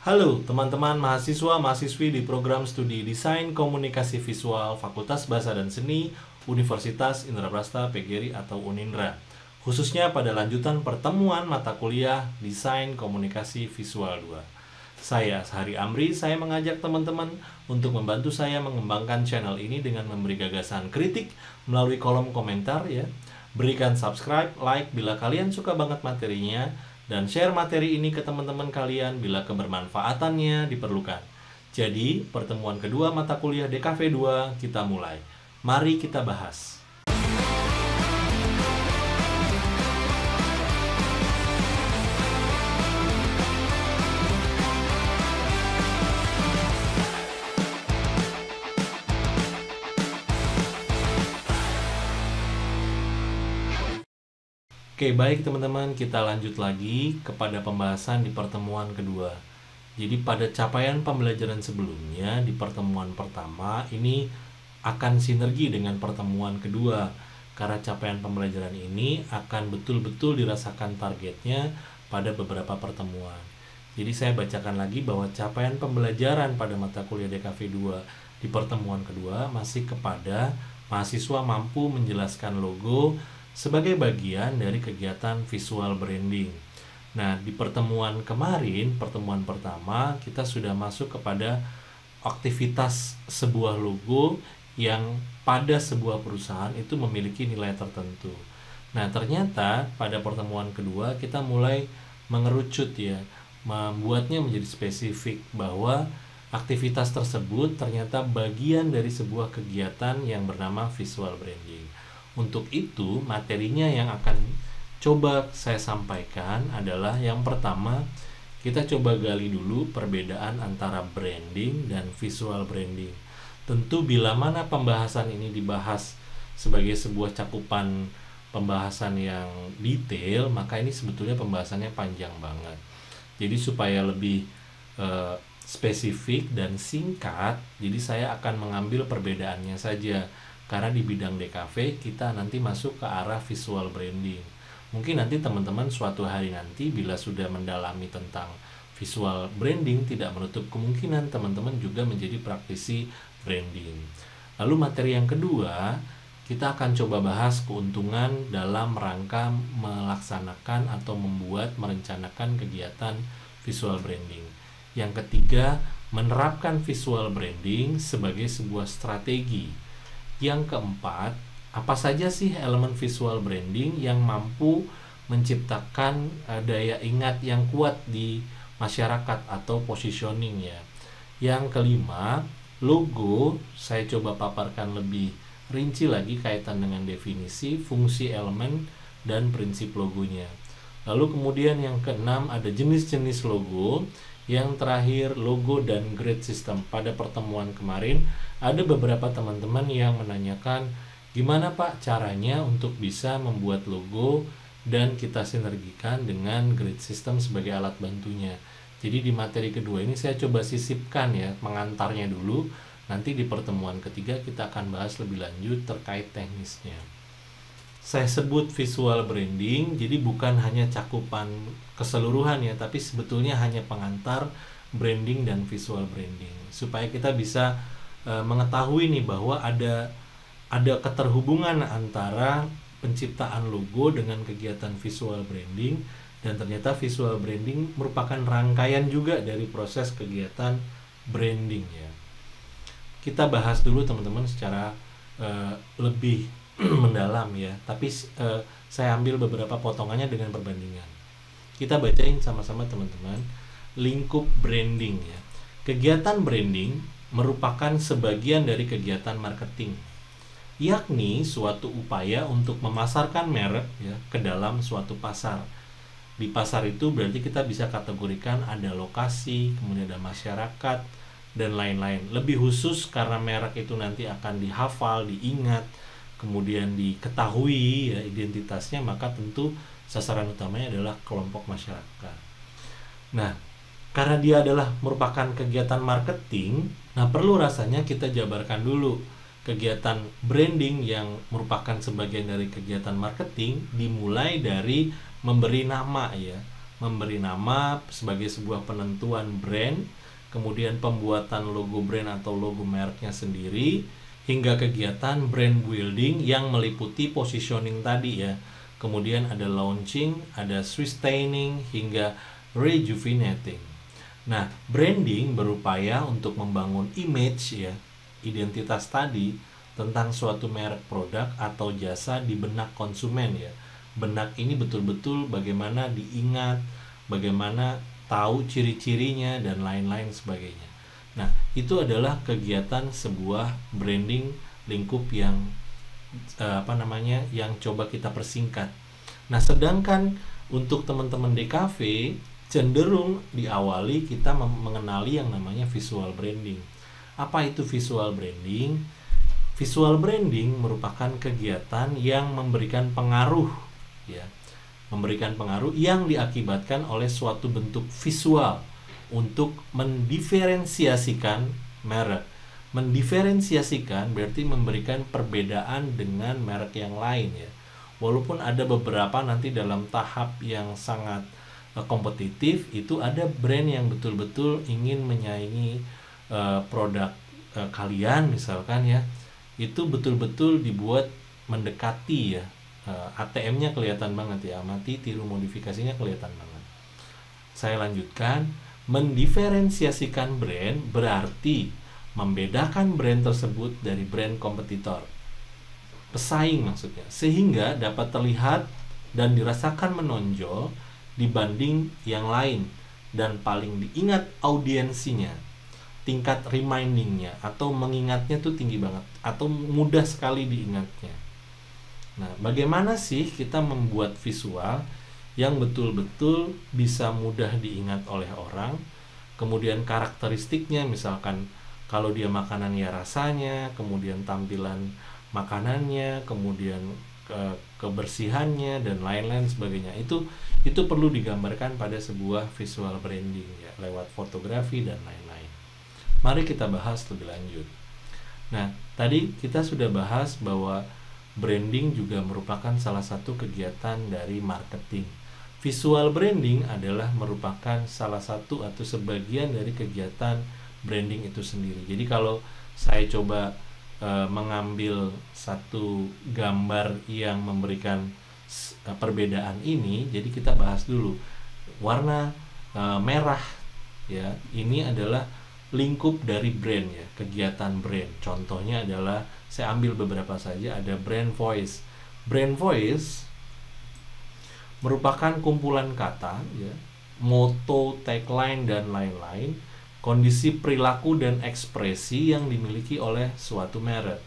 Halo teman-teman mahasiswa-mahasiswi di program studi Desain Komunikasi Visual Fakultas Bahasa dan Seni Universitas Indraprasta PGRI atau Unindra, khususnya pada lanjutan pertemuan mata kuliah Desain Komunikasi Visual 2. Saya Sehari Amri, saya mengajak teman-teman untuk membantu saya mengembangkan channel ini dengan memberi gagasan kritik melalui kolom komentar ya. Berikan subscribe, like bila kalian suka banget materinya, dan share materi ini ke teman-teman kalian bila kebermanfaatannya diperlukan. Jadi, pertemuan kedua mata kuliah DKV 2 kita mulai. Mari kita bahas. Oke, baik teman-teman, kita lanjut lagi kepada pembahasan di pertemuan kedua. Jadi pada capaian pembelajaran sebelumnya di pertemuan pertama ini akan sinergi dengan pertemuan kedua, karena capaian pembelajaran ini akan betul-betul dirasakan targetnya pada beberapa pertemuan. Jadi saya bacakan lagi bahwa capaian pembelajaran pada mata kuliah DKV 2 di pertemuan kedua masih kepada mahasiswa mampu menjelaskan logo sebagai bagian dari kegiatan visual branding. Nah, di pertemuan kemarin, pertemuan pertama, kita sudah masuk kepada aktivitas sebuah logo yang pada sebuah perusahaan itu memiliki nilai tertentu. Nah, ternyata pada pertemuan kedua kita mulai mengerucut ya, membuatnya menjadi spesifik bahwa aktivitas tersebut ternyata bagian dari sebuah kegiatan yang bernama visual branding. Untuk itu, materinya yang akan coba saya sampaikan adalah yang pertama, kita coba gali dulu perbedaan antara branding dan visual branding. Tentu bila mana pembahasan ini dibahas sebagai sebuah cakupan pembahasan yang detail, maka ini sebetulnya pembahasannya panjang banget. Jadi supaya lebih spesifik dan singkat, jadi saya akan mengambil perbedaannya saja. Karena di bidang DKV kita nanti masuk ke arah visual branding. Mungkin nanti teman-teman suatu hari nanti bila sudah mendalami tentang visual branding, tidak menutup kemungkinan teman-teman juga menjadi praktisi branding. Lalu materi yang kedua, kita akan coba bahas keuntungan dalam rangka melaksanakan atau merencanakan kegiatan visual branding. Yang ketiga, menerapkan visual branding sebagai sebuah strategi. Yang keempat, apa saja sih elemen visual branding yang mampu menciptakan daya ingat yang kuat di masyarakat atau positioning ya. Yang kelima, logo saya coba paparkan lebih rinci lagi kaitan dengan definisi, fungsi elemen, dan prinsip logonya. Lalu kemudian yang keenam ada jenis-jenis logo. Yang terakhir, logo dan grade system. Pada pertemuan kemarin ada beberapa teman-teman yang menanyakan gimana Pak caranya untuk bisa membuat logo dan kita sinergikan dengan grade system sebagai alat bantunya. Jadi di materi kedua ini saya coba sisipkan ya, mengantarnya dulu. Nanti di pertemuan ketiga kita akan bahas lebih lanjut terkait teknisnya. Saya sebut visual branding, jadi bukan hanya cakupan keseluruhan ya, tapi sebetulnya hanya pengantar branding dan visual branding. Supaya kita bisa mengetahui nih bahwa ada keterhubungan antara penciptaan logo dengan kegiatan visual branding, dan ternyata visual branding merupakan rangkaian juga dari proses kegiatan branding ya. Kita bahas dulu teman-teman secara lebih mendalam ya, tapi saya ambil beberapa potongannya dengan perbandingan. Kita bacain sama-sama teman-teman. Lingkup branding ya. Kegiatan branding merupakan sebagian dari kegiatan marketing, yakni suatu upaya untuk memasarkan merek ya ke dalam suatu pasar. Di pasar itu berarti kita bisa kategorikan ada lokasi, kemudian ada masyarakat, dan lain-lain. Lebih khusus karena merek itu nanti akan dihafal, diingat, kemudian diketahui ya identitasnya, maka tentu sasaran utamanya adalah kelompok masyarakat. Nah, karena dia adalah merupakan kegiatan marketing, nah perlu rasanya kita jabarkan dulu kegiatan branding yang merupakan sebagian dari kegiatan marketing dimulai dari memberi nama ya. memberi nama sebagai sebuah penentuan brand, kemudian pembuatan logo brand atau logo mereknya sendiri, hingga kegiatan brand building yang meliputi positioning tadi ya. Kemudian ada launching, ada sustaining, hingga rejuvenating. Nah, branding berupaya untuk membangun image ya, identitas tadi tentang suatu merek produk atau jasa di benak konsumen ya. Benak ini betul-betul bagaimana diingat, bagaimana tahu ciri-cirinya dan lain-lain sebagainya. Nah, itu adalah kegiatan sebuah branding lingkup yang yang coba kita persingkat. Nah, sedangkan untuk teman-teman DKV cenderung diawali kita mengenali yang namanya visual branding. Apa itu visual branding? Visual branding merupakan kegiatan yang memberikan pengaruh ya. Memberikan pengaruh yang diakibatkan oleh suatu bentuk visual untuk mendiferensiasikan merek. Mendiferensiasikan berarti memberikan perbedaan dengan merek yang lain ya. Walaupun ada beberapa nanti dalam tahap yang sangat kompetitif, itu ada brand yang betul-betul ingin menyaingi produk kalian misalkan ya. Itu betul-betul dibuat mendekati ya. ATM-nya kelihatan banget ya, amati tiru modifikasinya kelihatan banget. Saya lanjutkan, mendiferensiasikan brand berarti membedakan brand tersebut dari brand kompetitor, pesaing maksudnya, sehingga dapat terlihat dan dirasakan menonjol dibanding yang lain, dan paling diingat audiensinya, tingkat remindingnya atau mengingatnya tuh tinggi banget atau mudah sekali diingatnya. Nah, bagaimana sih kita membuat visual yang betul-betul bisa mudah diingat oleh orang, kemudian karakteristiknya, misalkan kalau dia makanan ya rasanya, kemudian tampilan makanannya, kemudian kebersihannya dan lain-lain sebagainya. Itu perlu digambarkan pada sebuah visual branding ya, lewat fotografi dan lain-lain. Mari kita bahas lebih lanjut. Nah, tadi kita sudah bahas bahwa branding juga merupakan salah satu kegiatan dari marketing. Visual branding adalah merupakan salah satu atau sebagian dari kegiatan branding itu sendiri. Jadi kalau saya coba mengambil satu gambar yang memberikan perbedaan ini, jadi kita bahas dulu. Warna merah ya, ini adalah lingkup dari brand ya, kegiatan brand. Contohnya adalah saya ambil beberapa saja, ada brand voice. Brand voice merupakan kumpulan kata ya, moto, tagline dan lain-lain, kondisi perilaku dan ekspresi yang dimiliki oleh suatu merek.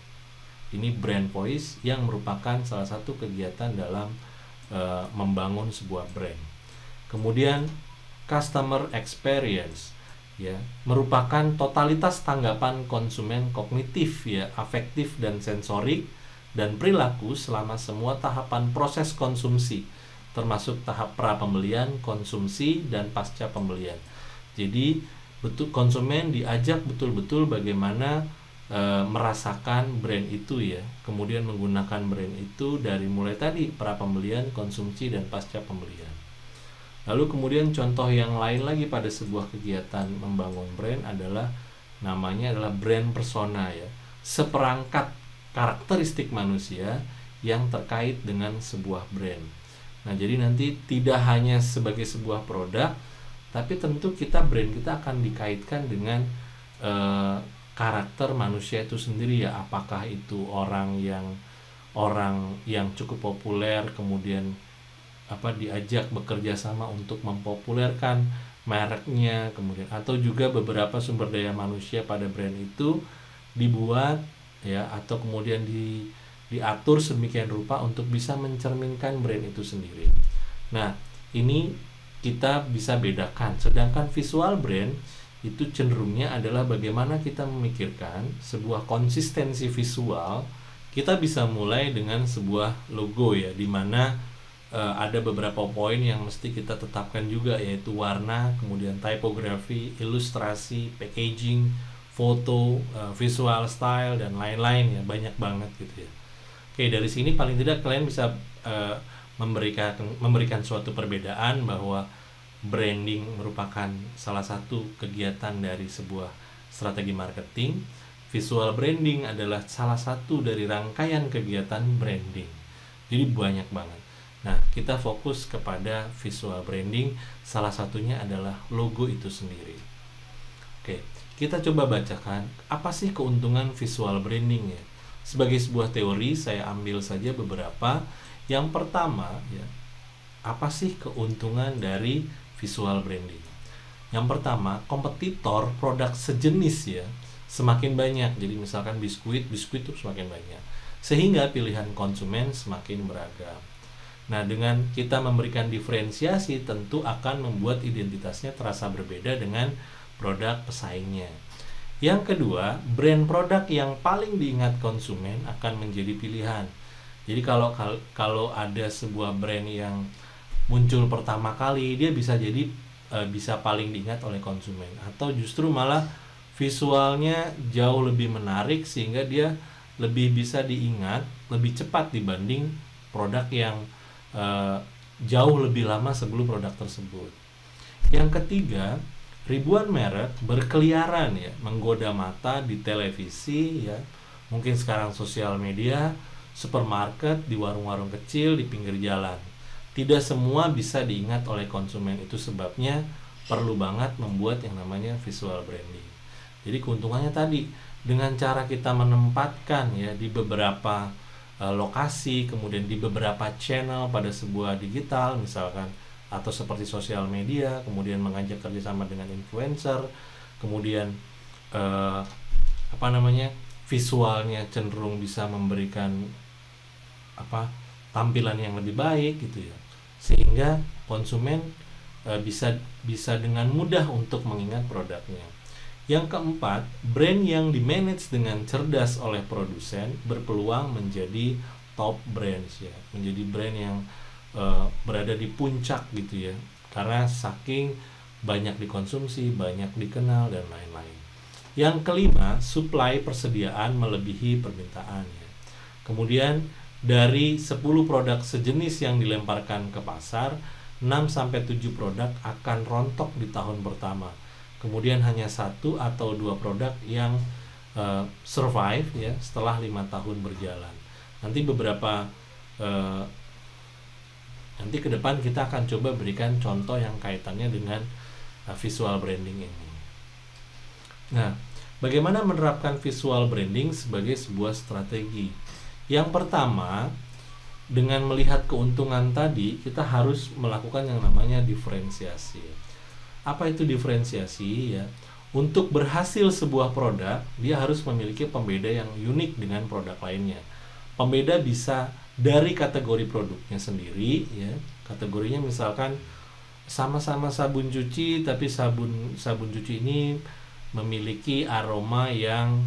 Ini brand voice yang merupakan salah satu kegiatan dalam membangun sebuah brand. Kemudian customer experience ya, merupakan totalitas tanggapan konsumen kognitif ya, afektif dan sensorik dan perilaku selama semua tahapan proses konsumsi, termasuk tahap pra pembelian, konsumsi dan pasca pembelian. Jadi betul konsumen diajak betul-betul bagaimana merasakan brand itu ya, kemudian menggunakan brand itu dari mulai tadi pra pembelian, konsumsi dan pasca pembelian. Lalu kemudian contoh yang lain lagi pada sebuah kegiatan membangun brand adalah namanya adalah brand persona ya, seperangkat karakteristik manusia yang terkait dengan sebuah brand. Nah, jadi nanti tidak hanya sebagai sebuah produk, tapi tentu brand kita akan dikaitkan dengan karakter manusia itu sendiri ya. Apakah itu orang yang cukup populer, kemudian diajak bekerja sama untuk mempopulerkan mereknya, kemudian atau juga beberapa sumber daya manusia pada brand itu dibuat ya, atau kemudian diatur sedemikian rupa untuk bisa mencerminkan brand itu sendiri. Nah, ini kita bisa bedakan. Sedangkan visual brand itu cenderungnya adalah bagaimana kita memikirkan sebuah konsistensi visual. Kita bisa mulai dengan sebuah logo ya, di mana ada beberapa poin yang mesti kita tetapkan juga, yaitu warna, kemudian typography, ilustrasi, packaging, foto, visual style dan lain-lain ya, banyak banget gitu ya. Oke, dari sini paling tidak kalian bisa memberikan suatu perbedaan bahwa branding merupakan salah satu kegiatan dari sebuah strategi marketing, visual branding adalah salah satu dari rangkaian kegiatan branding. Jadi banyak banget. Nah, kita fokus kepada visual branding, salah satunya adalah logo itu sendiri. Oke, kita coba bacakan apa sih keuntungan visual branding ya. Sebagai sebuah teori, saya ambil saja beberapa. Yang pertama ya, apa sih keuntungan dari visual branding? Yang pertama, kompetitor produk sejenis ya semakin banyak. Jadi misalkan biskuit itu semakin banyak, sehingga pilihan konsumen semakin beragam. Nah, dengan kita memberikan diferensiasi tentu akan membuat identitasnya terasa berbeda dengan produk pesaingnya. Yang kedua, brand produk yang paling diingat konsumen akan menjadi pilihan. Jadi kalau ada sebuah brand yang muncul pertama kali, dia bisa jadi bisa paling diingat oleh konsumen, atau justru malah visualnya jauh lebih menarik sehingga dia lebih bisa diingat lebih cepat dibanding produk yang jauh lebih lama sebelum produk tersebut. Yang ketiga, ribuan merek berkeliaran ya, menggoda mata di televisi ya, mungkin sekarang sosial media, supermarket, di warung-warung kecil, di pinggir jalan. Tidak semua bisa diingat oleh konsumen, itu sebabnya perlu banget membuat yang namanya visual branding. Jadi keuntungannya tadi, dengan cara kita menempatkan ya di beberapa lokasi, kemudian di beberapa channel pada sebuah digital misalkan, atau seperti sosial media, kemudian mengajak kerjasama dengan influencer, kemudian visualnya cenderung bisa memberikan tampilan yang lebih baik gitu ya, sehingga konsumen bisa dengan mudah untuk mengingat produknya. Yang keempat, brand yang dimanage dengan cerdas oleh produsen berpeluang menjadi top brands ya, menjadi brand yang berada di puncak gitu ya, karena saking banyak dikonsumsi, banyak dikenal dan lain-lain. Yang kelima, supply persediaan melebihi permintaan ya. Kemudian dari 10 produk sejenis yang dilemparkan ke pasar, 6-7 produk akan rontok di tahun pertama. Kemudian hanya 1 atau 2 produk yang survive ya setelah 5 tahun berjalan. Nanti nanti ke depan kita akan coba berikan contoh yang kaitannya dengan visual branding ini. Nah, bagaimana menerapkan visual branding sebagai sebuah strategi? Yang pertama, dengan melihat keuntungan tadi, kita harus melakukan yang namanya diferensiasi. Apa itu diferensiasi ya? Untuk berhasil sebuah produk, dia harus memiliki pembeda yang unik dengan produk lainnya. Pembeda bisa dari kategori produknya sendiri ya. Kategorinya misalkan sama-sama sabun cuci, tapi sabun cuci ini memiliki aroma yang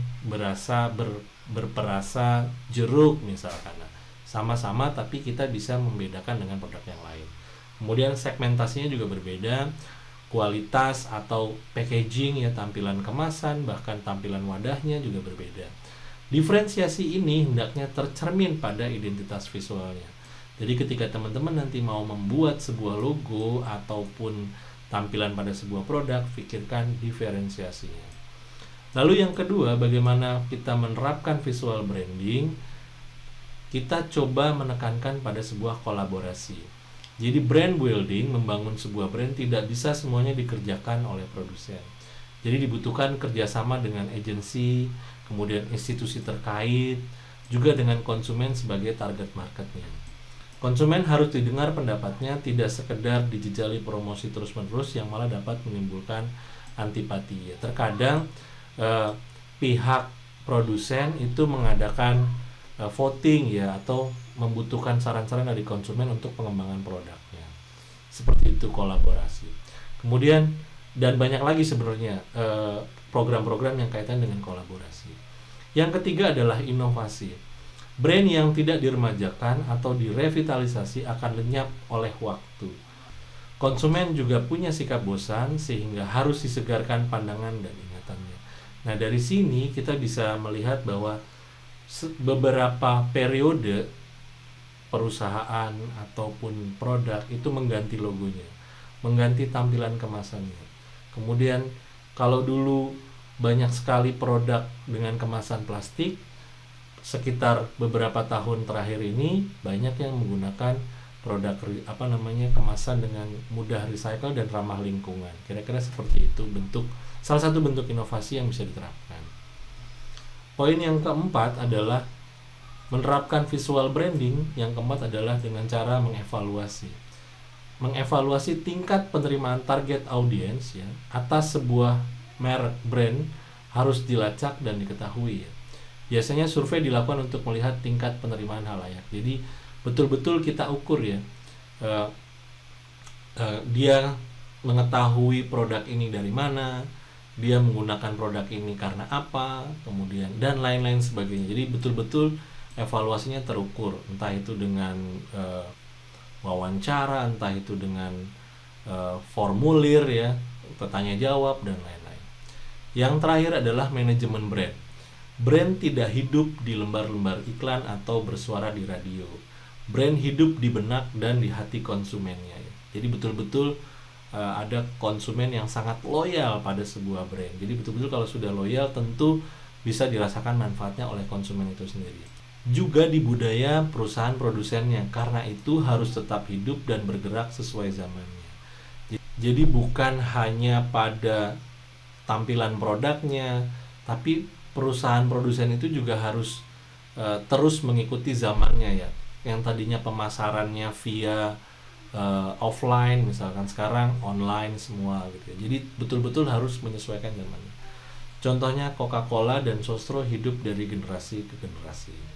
berperasa jeruk misalkan. Nah, sama-sama tapi kita bisa membedakan dengan produk yang lain. Kemudian segmentasinya juga berbeda, kualitas atau packaging ya, tampilan kemasan, bahkan tampilan wadahnya juga berbeda. Diferensiasi ini hendaknya tercermin pada identitas visualnya. Jadi ketika teman-teman nanti mau membuat sebuah logo ataupun tampilan pada sebuah produk, pikirkan diferensiasinya. Lalu yang kedua, bagaimana kita menerapkan visual branding? Kita coba menekankan pada sebuah kolaborasi. Jadi brand building, membangun sebuah brand tidak bisa semuanya dikerjakan oleh produsen. Jadi dibutuhkan kerjasama dengan agensi, kemudian institusi terkait, juga dengan konsumen sebagai target marketnya. Konsumen harus didengar pendapatnya, tidak sekedar dijejali promosi terus-menerus yang malah dapat menimbulkan antipati. Terkadang pihak produsen itu mengadakan voting ya, atau membutuhkan saran-saran dari konsumen untuk pengembangan produknya. Seperti itu kolaborasi. Kemudian dan banyak lagi sebenarnya program-program yang kaitan dengan kolaborasi. Yang ketiga adalah inovasi. Brand yang tidak diremajakan atau direvitalisasi akan lenyap oleh waktu. Konsumen juga punya sikap bosan sehingga harus disegarkan pandangan dan ingatannya. Nah, dari sini kita bisa melihat bahwa beberapa periode perusahaan ataupun produk itu mengganti logonya. mengganti tampilan kemasannya. Kemudian kalau dulu banyak sekali produk dengan kemasan plastik, sekitar beberapa tahun terakhir ini banyak yang menggunakan produk kemasan dengan mudah recycle dan ramah lingkungan. Kira-kira seperti itu salah satu bentuk inovasi yang bisa diterapkan. Poin yang keempat adalah menerapkan visual branding. Yang keempat adalah dengan cara mengevaluasi tingkat penerimaan target audiens ya atas sebuah merek brand harus dilacak dan diketahui ya. Biasanya survei dilakukan untuk melihat tingkat penerimaan halayak. Jadi betul-betul kita ukur ya, dia mengetahui produk ini dari mana, dia menggunakan produk ini karena apa, kemudian dan lain-lain sebagainya. Jadi betul-betul evaluasinya terukur, entah itu dengan wawancara, entah itu dengan formulir ya, bertanya jawab dan lain-lain. Yang terakhir adalah manajemen brand. Brand tidak hidup di lembar-lembar iklan atau bersuara di radio. Brand hidup di benak dan di hati konsumennya ya. Jadi betul-betul ada konsumen yang sangat loyal pada sebuah brand. Jadi betul-betul kalau sudah loyal tentu bisa dirasakan manfaatnya oleh konsumen itu sendiri. Juga di budaya perusahaan produsennya, karena itu harus tetap hidup dan bergerak sesuai zamannya. Jadi bukan hanya pada tampilan produknya, tapi perusahaan produsen itu juga harus terus mengikuti zamannya ya. Yang tadinya pemasarannya via offline, misalkan sekarang online semua gitu ya. Jadi betul-betul harus menyesuaikan zamannya. Contohnya Coca-Cola dan Sostro hidup dari generasi ke generasi.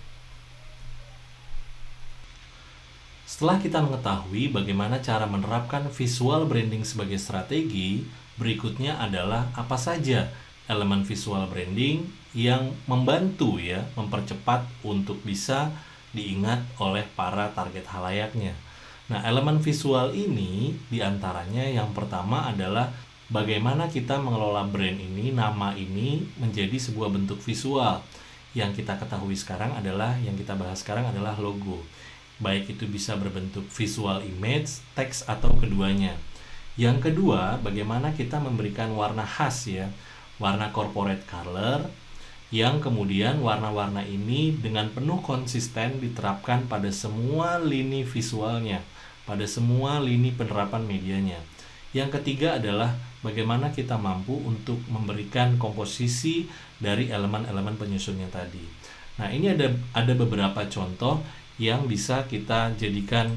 Setelah kita mengetahui bagaimana cara menerapkan visual branding sebagai strategi, berikutnya adalah apa saja elemen visual branding yang membantu ya mempercepat untuk bisa diingat oleh para target halayaknya. Nah, elemen visual ini diantaranya yang pertama adalah bagaimana kita mengelola brand ini, nama ini menjadi sebuah bentuk visual. Yang kita ketahui sekarang adalah, yang kita bahas sekarang adalah logo. Baik itu bisa berbentuk visual image, teks atau keduanya. Yang kedua, bagaimana kita memberikan warna khas ya, warna corporate color, yang kemudian warna-warna ini dengan penuh konsisten diterapkan pada semua lini visualnya, pada semua lini penerapan medianya. Yang ketiga adalah bagaimana kita mampu untuk memberikan komposisi dari elemen-elemen penyusunnya tadi. Nah, ini ada beberapa contoh yang bisa kita jadikan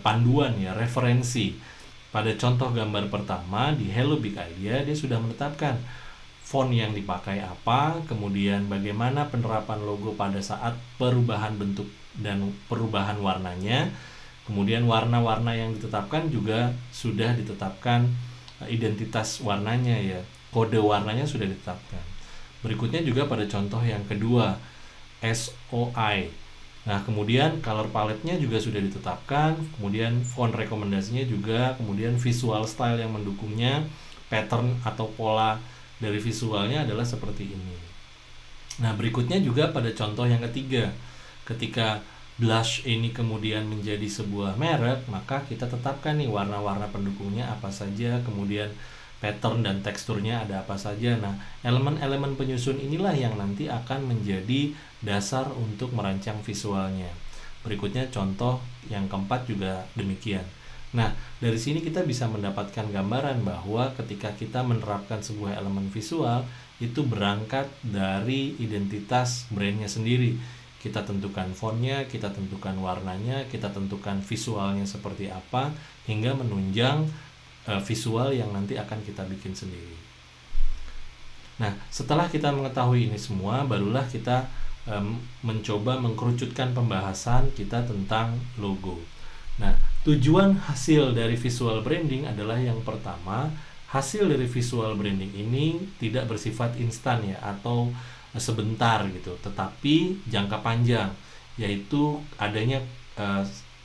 panduan ya, referensi. Pada contoh gambar pertama di Hello Big Idea, dia sudah menetapkan font yang dipakai apa, kemudian bagaimana penerapan logo pada saat perubahan bentuk dan perubahan warnanya, kemudian warna-warna yang ditetapkan juga sudah ditetapkan identitas warnanya ya, kode warnanya sudah ditetapkan. Berikutnya juga pada contoh yang kedua, SOI. Nah, kemudian color palette-nya juga sudah ditetapkan, kemudian font rekomendasinya juga, kemudian visual style yang mendukungnya, pattern atau pola dari visualnya adalah seperti ini. Nah, berikutnya juga pada contoh yang ketiga, ketika blush ini kemudian menjadi sebuah merek, maka kita tetapkan nih warna-warna pendukungnya apa saja, kemudian pattern dan teksturnya ada apa saja. Nah, elemen-elemen penyusun inilah yang nanti akan menjadi dasar untuk merancang visualnya. Berikutnya contoh yang keempat juga demikian. Nah, dari sini kita bisa mendapatkan gambaran bahwa ketika kita menerapkan sebuah elemen visual, itu berangkat dari identitas brandnya sendiri. Kita tentukan fontnya, kita tentukan warnanya, kita tentukan visualnya seperti apa, hingga menunjang visual yang nanti akan kita bikin sendiri. Nah, setelah kita mengetahui ini semua, barulah kita mencoba mengkerucutkan pembahasan kita tentang logo. Nah, tujuan hasil dari visual branding adalah yang pertama, hasil dari visual branding ini tidak bersifat instan ya, atau sebentar gitu, tetapi jangka panjang, yaitu adanya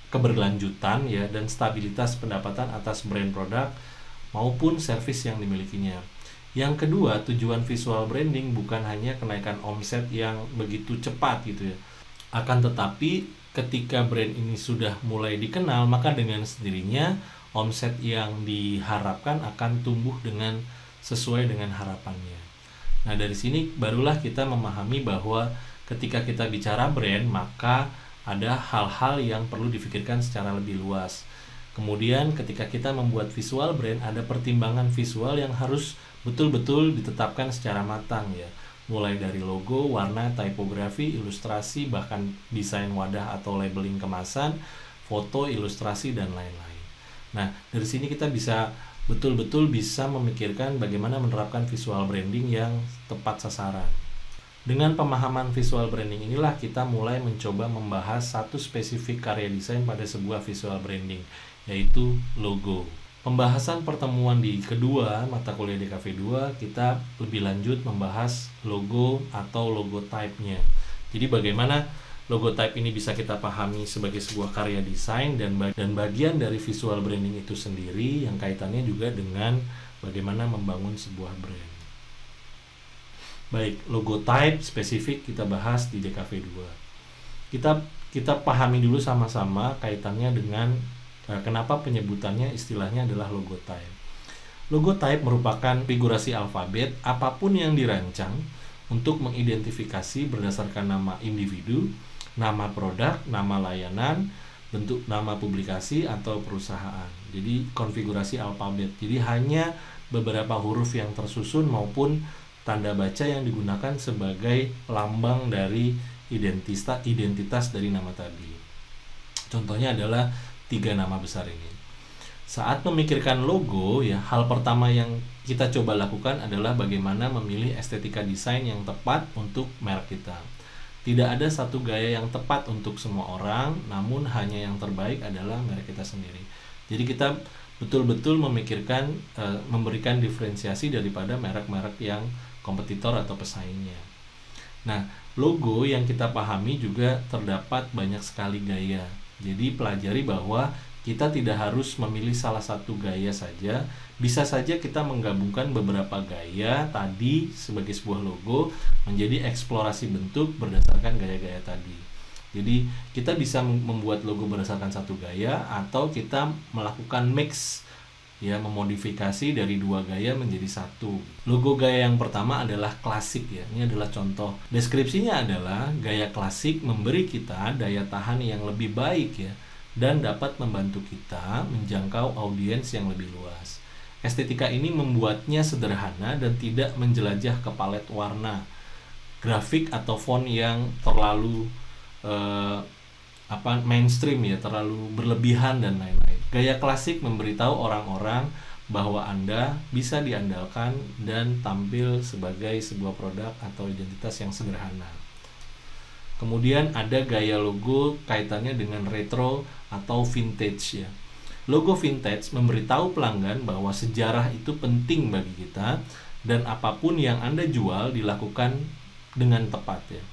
keberlanjutan ya dan stabilitas pendapatan atas brand produk maupun servis yang dimilikinya. Yang kedua, tujuan visual branding bukan hanya kenaikan omset yang begitu cepat gitu ya. Akan tetapi ketika brand ini sudah mulai dikenal, maka dengan sendirinya omset yang diharapkan akan tumbuh dengan sesuai dengan harapannya. Nah, dari sini barulah kita memahami bahwa ketika kita bicara brand, maka ada hal-hal yang perlu difikirkan secara lebih luas. Kemudian ketika kita membuat visual brand, ada pertimbangan visual yang harus betul-betul ditetapkan secara matang ya. Mulai dari logo, warna, typografi, ilustrasi, bahkan desain wadah atau labeling kemasan, foto, ilustrasi, dan lain-lain. Nah, dari sini kita bisa betul-betul bisa memikirkan bagaimana menerapkan visual branding yang tepat sasaran. Dengan pemahaman visual branding inilah kita mulai mencoba membahas satu spesifik karya desain pada sebuah visual branding, yaitu logo. Pembahasan pertemuan di kedua mata kuliah DKV 2, kita lebih lanjut membahas logo atau logotype-nya. Jadi bagaimana logotype ini bisa kita pahami sebagai sebuah karya desain dan bagian dari visual branding itu sendiri yang kaitannya juga dengan bagaimana membangun sebuah brand. Baik, logotype spesifik kita bahas di DKV 2. Kita pahami dulu sama-sama kaitannya dengan kenapa penyebutannya istilahnya adalah logotype. Logotype merupakan figurasi alfabet apapun yang dirancang untuk mengidentifikasi berdasarkan nama individu, nama produk, nama layanan, bentuk nama publikasi atau perusahaan. Jadi konfigurasi alfabet. Jadi hanya beberapa huruf yang tersusun maupun tanda baca yang digunakan sebagai lambang dari identitas dari nama tadi. Contohnya adalah 3 nama besar ini. Saat memikirkan logo ya, hal pertama yang kita coba lakukan adalah bagaimana memilih estetika desain yang tepat untuk merek kita. Tidak ada satu gaya yang tepat untuk semua orang, namun hanya yang terbaik adalah merek kita sendiri. Jadi kita betul-betul memikirkan memberikan diferensiasi daripada merek-merek yang kompetitor atau pesaingnya. Nah, logo yang kita pahami juga terdapat banyak sekali gaya. Jadi pelajari bahwa kita tidak harus memilih salah satu gaya saja. Bisa saja kita menggabungkan beberapa gaya tadi sebagai sebuah logo menjadi eksplorasi bentuk berdasarkan gaya-gaya tadi. Jadi kita bisa membuat logo berdasarkan satu gaya atau kita melakukan mix ya, memodifikasi dari 2 gaya menjadi satu. Logo gaya yang pertama adalah klasik ya. Ini adalah contoh. Deskripsinya adalah gaya klasik memberi kita daya tahan yang lebih baik ya, dan dapat membantu kita menjangkau audiens yang lebih luas. Estetika ini membuatnya sederhana dan tidak menjelajah ke palet warna, grafik atau font yang terlalu mainstream ya, terlalu berlebihan dan lain-lain. Gaya klasik memberitahu orang-orang bahwa Anda bisa diandalkan dan tampil sebagai sebuah produk atau identitas yang sederhana. Kemudian ada gaya logo kaitannya dengan retro atau vintage ya. Logo vintage memberitahu pelanggan bahwa sejarah itu penting bagi kita dan apapun yang Anda jual dilakukan dengan tepat ya.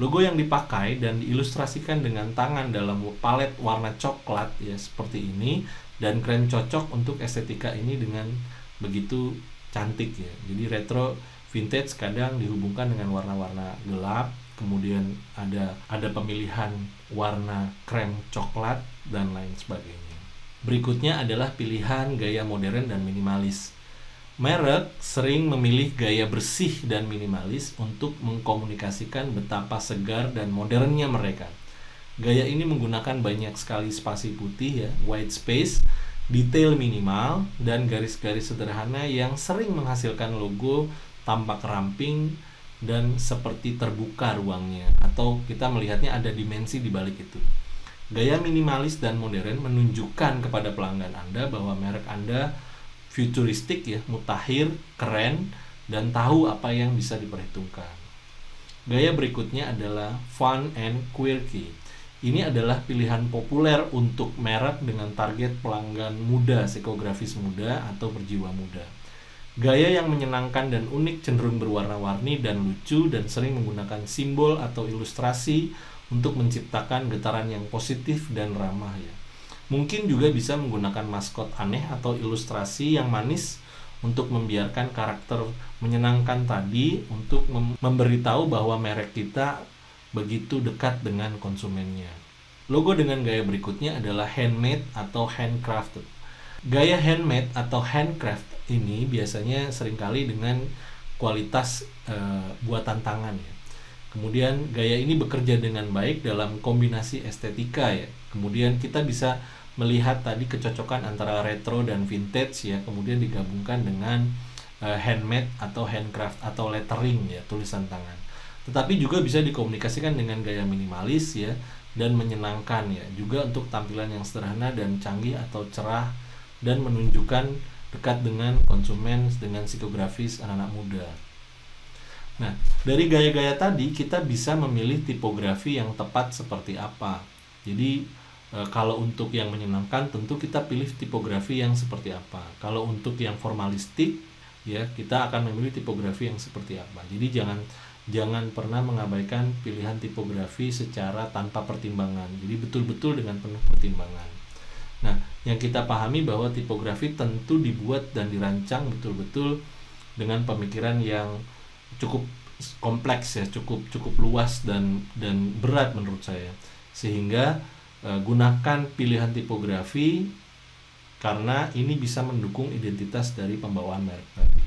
Logo yang dipakai dan diilustrasikan dengan tangan dalam palet warna coklat ya seperti ini, dan keren cocok untuk estetika ini dengan begitu cantik ya. Jadi retro vintage kadang dihubungkan dengan warna-warna gelap, kemudian ada pemilihan warna krem coklat dan lain sebagainya. Berikutnya adalah pilihan gaya modern dan minimalis. Merek sering memilih gaya bersih dan minimalis untuk mengkomunikasikan betapa segar dan modernnya mereka. Gaya ini menggunakan banyak sekali spasi putih ya, white space, detail minimal, dan garis-garis sederhana yang sering menghasilkan logo tampak ramping dan seperti terbuka ruangnya, atau kita melihatnya ada dimensi di balik itu. Gaya minimalis dan modern menunjukkan kepada pelanggan Anda bahwa merek Anda futuristik ya, mutakhir, keren, dan tahu apa yang bisa diperhitungkan. Gaya berikutnya adalah fun and quirky. Ini adalah pilihan populer untuk merek dengan target pelanggan muda, psikografis muda, atau berjiwa muda. Gaya yang menyenangkan dan unik cenderung berwarna-warni dan lucu dan sering menggunakan simbol atau ilustrasi untuk menciptakan getaran yang positif dan ramah ya. Mungkin juga bisa menggunakan maskot aneh atau ilustrasi yang manis untuk membiarkan karakter menyenangkan tadi untuk memberitahu bahwa merek kita begitu dekat dengan konsumennya. Logo dengan gaya berikutnya adalah handmade atau handcrafted. Gaya handmade atau handcraft ini biasanya seringkali dengan kualitas buatan tangan ya. Kemudian gaya ini bekerja dengan baik dalam kombinasi estetika ya. Kemudian kita bisa melihat tadi kecocokan antara retro dan vintage ya, kemudian digabungkan dengan handmade atau handcraft atau lettering ya, tulisan tangan. Tetapi juga bisa dikomunikasikan dengan gaya minimalis ya dan menyenangkan ya, juga untuk tampilan yang sederhana dan canggih atau cerah dan menunjukkan dekat dengan konsumen dengan psikografis anak-anak muda. Nah, dari gaya-gaya tadi kita bisa memilih tipografi yang tepat seperti apa. Jadi kalau untuk yang menyenangkan tentu kita pilih tipografi yang seperti apa. Kalau untuk yang formalistik ya kita akan memilih tipografi yang seperti apa. Jadi jangan pernah mengabaikan pilihan tipografi secara tanpa pertimbangan. Jadi betul-betul dengan penuh pertimbangan. Nah, yang kita pahami bahwa tipografi tentu dibuat dan dirancang betul-betul dengan pemikiran yang cukup kompleks ya, cukup luas dan berat menurut saya. Sehingga gunakan pilihan tipografi karena ini bisa mendukung identitas dari pembawaan merek tadi.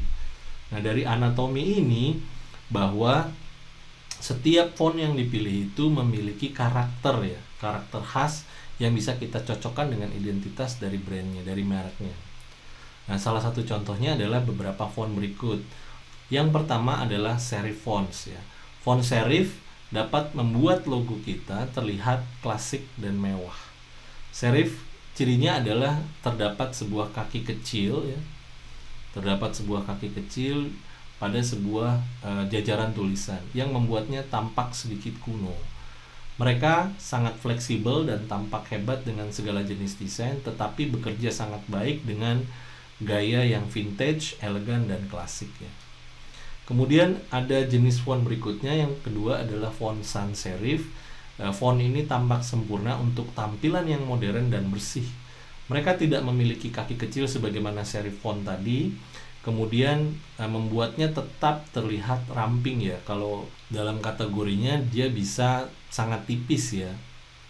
Nah, dari anatomi ini bahwa setiap font yang dipilih itu memiliki karakter ya, karakter khas yang bisa kita cocokkan dengan identitas dari brandnya, dari mereknya. Nah, salah satu contohnya adalah beberapa font berikut. Yang pertama adalah serif fonts ya. Font serif dapat membuat logo kita terlihat klasik dan mewah. Serif cirinya adalah terdapat sebuah kaki kecil ya. Terdapat sebuah kaki kecil pada sebuah jajaran tulisan yang membuatnya tampak sedikit kuno. Mereka sangat fleksibel dan tampak hebat dengan segala jenis desain, tetapi bekerja sangat baik dengan gaya yang vintage, elegan, dan klasik ya. Kemudian ada jenis font berikutnya, yang kedua adalah font sans serif. Font ini tampak sempurna untuk tampilan yang modern dan bersih. Mereka tidak memiliki kaki kecil sebagaimana serif font tadi, kemudian membuatnya tetap terlihat ramping ya. Kalau dalam kategorinya dia bisa sangat tipis ya,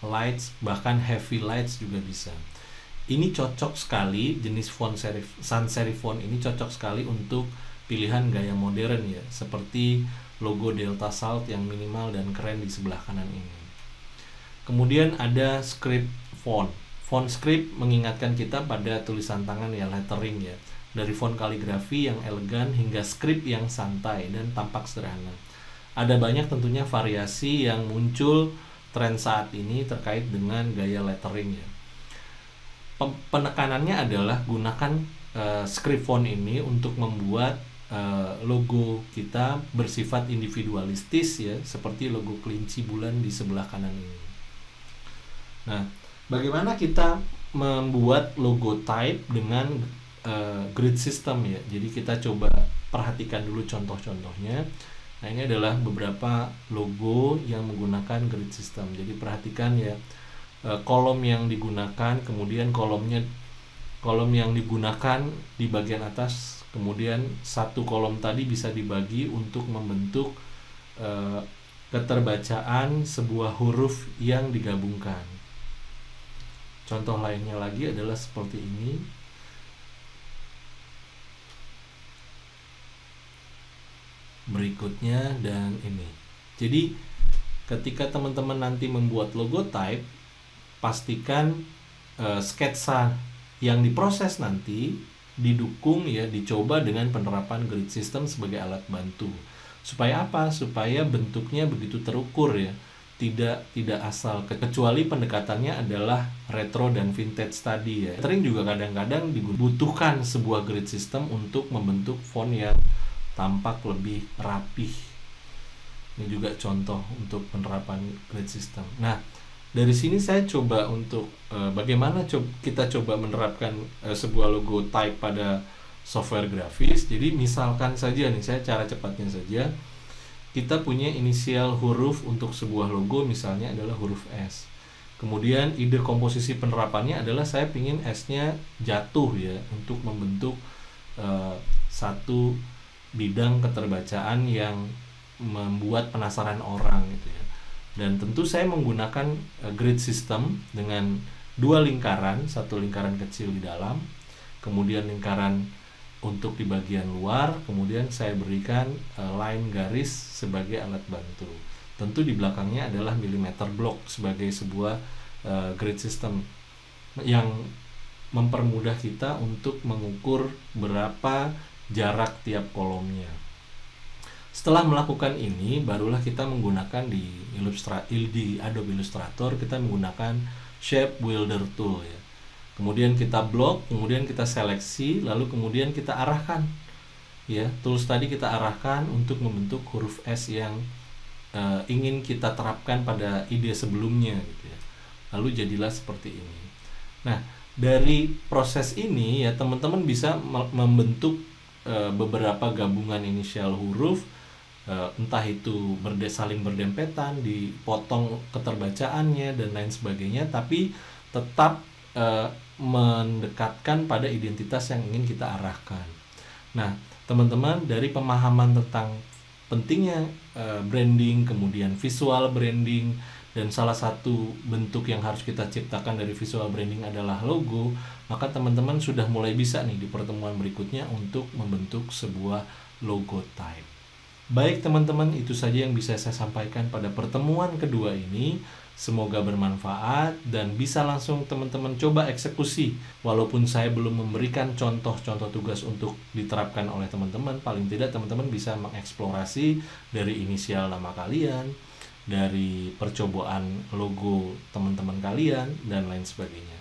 lights, bahkan heavy lights juga bisa. Ini cocok sekali, jenis font serif, sans serif font ini cocok sekali untuk pilihan gaya modern ya, seperti logo Delta Salt yang minimal dan keren di sebelah kanan ini. Kemudian ada script font. Font script mengingatkan kita pada tulisan tangan ya, lettering ya. Dari font kaligrafi yang elegan hingga script yang santai dan tampak sederhana. Ada banyak tentunya variasi yang muncul tren saat ini terkait dengan gaya lettering ya. Penekanannya adalah gunakan script font ini untuk membuat logo kita bersifat individualistis ya, seperti logo kelinci bulan di sebelah kanan ini. Nah, bagaimana kita membuat logo type dengan grid system ya. Jadi kita coba perhatikan dulu contoh-contohnya. Nah, ini adalah beberapa logo yang menggunakan grid system. Jadi perhatikan ya, kolom yang digunakan, kemudian kolom yang digunakan di bagian atas, kemudian satu kolom tadi bisa dibagi untuk membentuk keterbacaan sebuah huruf yang digabungkan. Contoh lainnya lagi adalah seperti ini. Berikutnya dan ini. Jadi ketika teman-teman nanti membuat logo type, pastikan sketsa yang diproses nanti didukung ya, dicoba dengan penerapan grid system sebagai alat bantu. Supaya apa? Supaya bentuknya begitu terukur ya. Tidak asal, kecuali pendekatannya adalah retro dan vintage tadi ya. Sering juga kadang-kadang dibutuhkan sebuah grid system untuk membentuk font yang tampak lebih rapih. Ini juga contoh untuk penerapan grid system. Nah, dari sini saya coba untuk bagaimana kita coba menerapkan sebuah logo type pada software grafis. Jadi misalkan saja nih, saya cara cepatnya saja. Kita punya inisial huruf untuk sebuah logo, misalnya adalah huruf S. Kemudian ide komposisi penerapannya adalah saya ingin S-nya jatuh ya, untuk membentuk satu bidang keterbacaan yang membuat penasaran orang gitu ya. Dan tentu saya menggunakan grid system dengan dua lingkaran, satu lingkaran kecil di dalam, kemudian lingkaran untuk di bagian luar, kemudian saya berikan line garis sebagai alat bantu. Tentu di belakangnya adalah millimeter block sebagai sebuah grid system yang mempermudah kita untuk mengukur berapa jarak tiap kolomnya. Setelah melakukan ini, barulah kita menggunakan di Adobe Illustrator, kita menggunakan Shape Builder Tool ya. Kemudian kita blok, kemudian kita seleksi, lalu kemudian kita arahkan. Ya, tools tadi kita arahkan untuk membentuk huruf S yang ingin kita terapkan pada ide sebelumnya gitu ya. Lalu jadilah seperti ini. Nah, dari proses ini ya teman-teman bisa membentuk beberapa gabungan inisial huruf, entah itu saling berdempetan, dipotong keterbacaannya dan lain sebagainya, tapi tetap mendekatkan pada identitas yang ingin kita arahkan. Nah, teman-teman, dari pemahaman tentang pentingnya branding, kemudian visual branding, dan salah satu bentuk yang harus kita ciptakan dari visual branding adalah logo, maka teman-teman sudah mulai bisa nih di pertemuan berikutnya untuk membentuk sebuah logo type. Baik teman-teman, itu saja yang bisa saya sampaikan pada pertemuan kedua ini. Semoga bermanfaat dan bisa langsung teman-teman coba eksekusi. Walaupun saya belum memberikan contoh-contoh tugas untuk diterapkan oleh teman-teman, paling tidak teman-teman bisa mengeksplorasi dari inisial nama kalian, dari percobaan logo teman-teman kalian, dan lain sebagainya.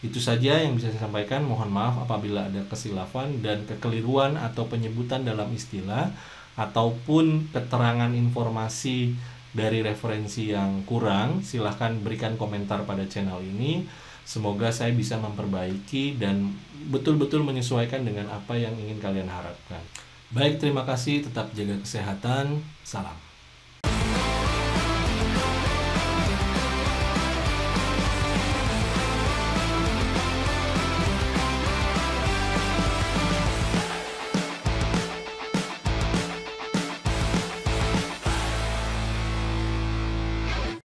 Itu saja yang bisa saya sampaikan. Mohon maaf apabila ada kesilapan dan kekeliruan atau penyebutan dalam istilah ataupun keterangan informasi dari referensi yang kurang. Silahkan berikan komentar pada channel ini. Semoga saya bisa memperbaiki dan betul-betul menyesuaikan dengan apa yang ingin kalian harapkan. Baik, terima kasih. Tetap jaga kesehatan. Salam.